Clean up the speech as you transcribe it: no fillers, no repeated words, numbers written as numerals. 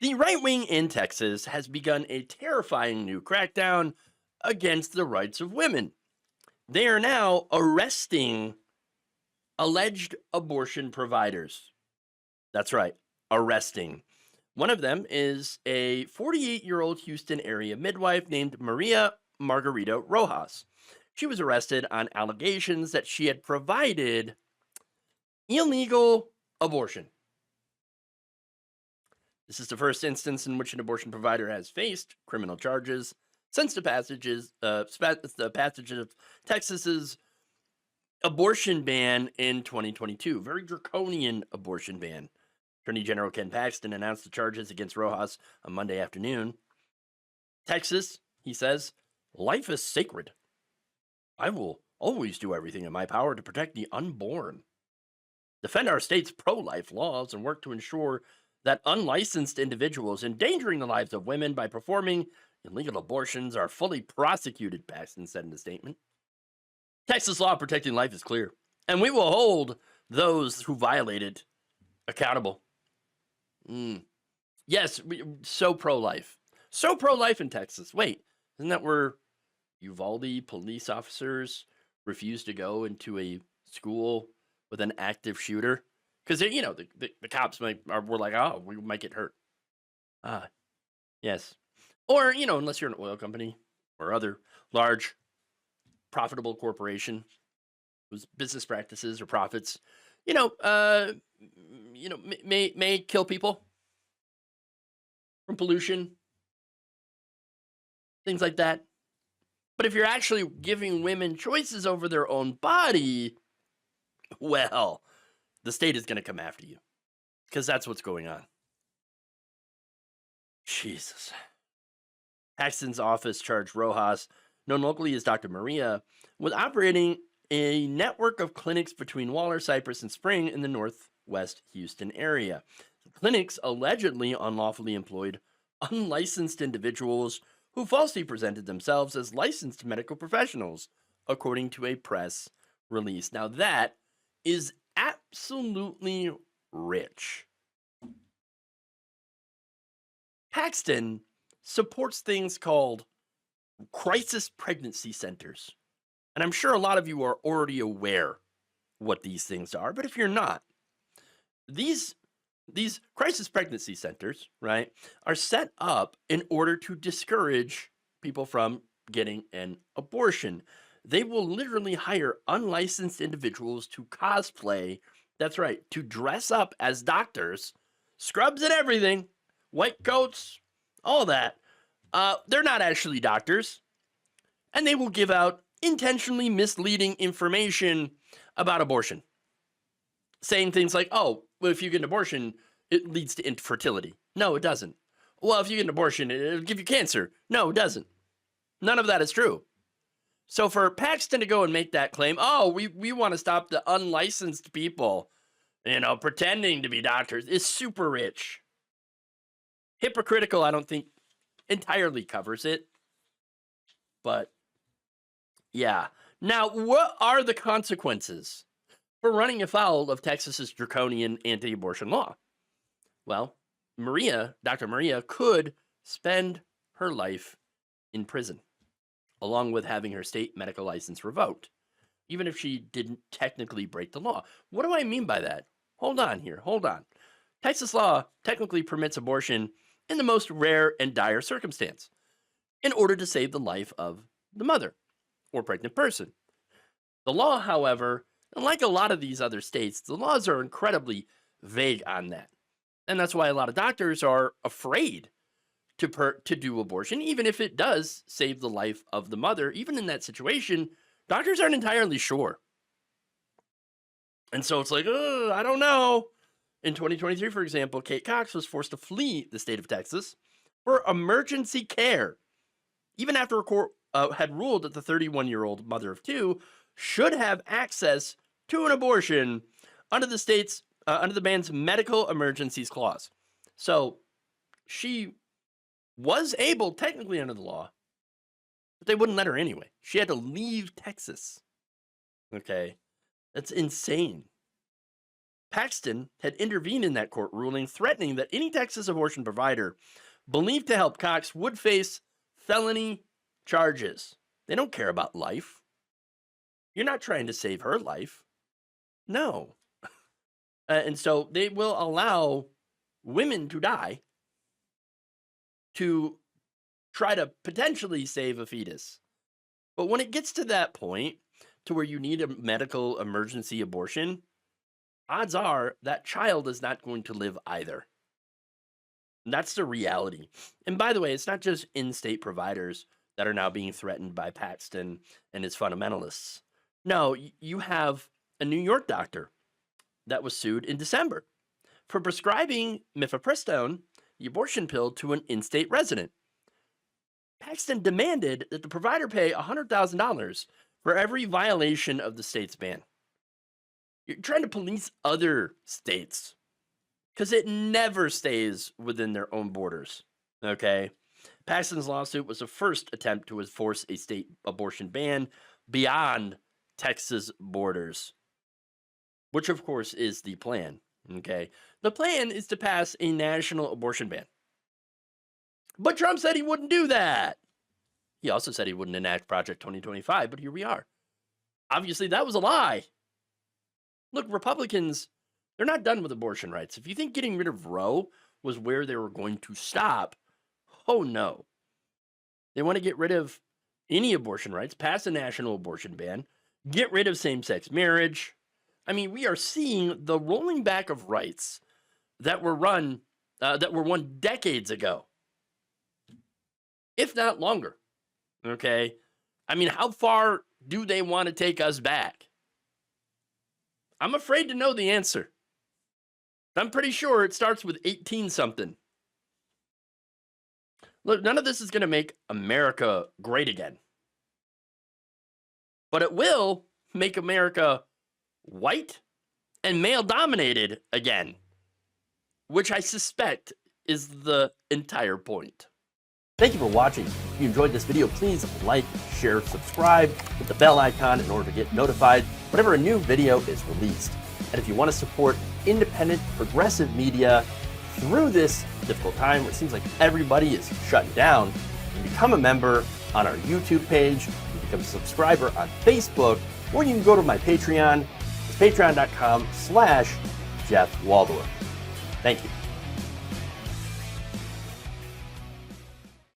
The right wing in Texas has begun a terrifying new crackdown against the rights of women. They are now arresting alleged abortion providers. That's right, arresting. One of them is a 48-year-old Houston area midwife named Maria Margarita Rojas. She was arrested on allegations that she had provided illegal abortion. This is the first instance in which an abortion provider has faced criminal charges since the passage of Texas's abortion ban in 2022. Very draconian abortion ban. Attorney General Ken Paxton announced the charges against Rojas on Monday afternoon. Texas, he says, life is sacred. I will always do everything in my power to protect the unborn, defend our state's pro-life laws, and work to ensure that unlicensed individuals endangering the lives of women by performing illegal abortions are fully prosecuted, Paxton said in a statement. Texas law protecting life is clear, and we will hold those who violate it accountable. Yes, so pro-life. So pro-life in Texas. Wait, isn't that where Uvalde police officers refused to go into a school with an active shooter? Because, the cops were like, oh, we might get hurt. Yes. Or, unless you're an oil company or other large profitable corporation whose business practices or profits, may kill people from pollution, things like that. But if you're actually giving women choices over their own body, well, the state is going to come after you because that's what's going on. Jesus. Paxton's office charged Rojas, known locally as Dr. Maria, with operating a network of clinics between Waller, Cypress, and Spring in the northwest Houston area. The clinics allegedly unlawfully employed unlicensed individuals who falsely presented themselves as licensed medical professionals, according to a press release. Now, that is absolutely rich. Paxton supports things called crisis pregnancy centers. And I'm sure a lot of you are already aware what these things are, but if you're not, these crisis pregnancy centers, right, are set up in order to discourage people from getting an abortion. They will literally hire unlicensed individuals to cosplay, that's right, to dress up as doctors, scrubs and everything, white coats, all that. They're not actually doctors, and they will give out intentionally misleading information about abortion, saying things like, oh, well, if you get an abortion, it leads to infertility. No, it doesn't. Well, if you get an abortion, it'll give you cancer. No, it doesn't. None of that is true. So for Paxton to go and make that claim, oh, we want to stop the unlicensed people, pretending to be doctors, is super rich. Hypocritical, I don't think entirely covers it. But yeah. Now, what are the consequences for running afoul of Texas's draconian anti-abortion law? Well, Dr. Maria could spend her life in prison, along with having her state medical license revoked, even if she didn't technically break the law. What do I mean by that? Hold on. Texas law technically permits abortion in the most rare and dire circumstance, in order to save the life of the mother or pregnant person. The law, however, unlike a lot of these other states, the laws are incredibly vague on that. And that's why a lot of doctors are afraid to do abortion, even if it does save the life of the mother. Even in that situation, doctors aren't entirely sure. And so it's like, I don't know. In 2023, for example, Kate Cox was forced to flee the state of Texas for emergency care, even after a court had ruled that the 31-year-old mother of two should have access to an abortion under the ban's medical emergencies clause. So she was able, technically under the law, but they wouldn't let her anyway. She had to leave Texas. Okay, that's insane. Paxton had intervened in that court ruling, threatening that any Texas abortion provider believed to help Cox would face felony charges. They don't care about life. You're not trying to save her life. No. And so they will allow women to die to try to potentially save a fetus. But when it gets to that point to where you need a medical emergency abortion, odds are that child is not going to live either. And that's the reality. And by the way, it's not just in-state providers that are now being threatened by Paxton and his fundamentalists. No, you have a New York doctor that was sued in December for prescribing mifepristone, the abortion pill, to an in-state resident. Paxton demanded that the provider pay $100,000 for every violation of the state's ban. You're trying to police other states because it never stays within their own borders, okay? Paxton's lawsuit was the first attempt to enforce a state abortion ban beyond Texas borders, which of course is the plan, okay? The plan is to pass a national abortion ban. But Trump said he wouldn't do that. He also said he wouldn't enact Project 2025, but here we are. Obviously, that was a lie. Look, Republicans, they're not done with abortion rights. If you think getting rid of Roe was where they were going to stop, oh no. They want to get rid of any abortion rights, pass a national abortion ban, get rid of same-sex marriage. I mean, we are seeing the rolling back of rights that were won decades ago, if not longer. Okay? I mean, how far do they want to take us back? I'm afraid to know the answer. I'm pretty sure it starts with 18-something. Look, none of this is going to make America great again. But it will make America white and male-dominated again, which I suspect is the entire point. Thank you for watching. If you enjoyed this video, please like, share, subscribe, hit the bell icon in order to get notified whenever a new video is released. And if you want to support independent, progressive media through this difficult time where it seems like everybody is shutting down, you can become a member on our YouTube page, you can become a subscriber on Facebook, or you can go to my Patreon. It's patreon.com/Jeff Waldorf. Thank you.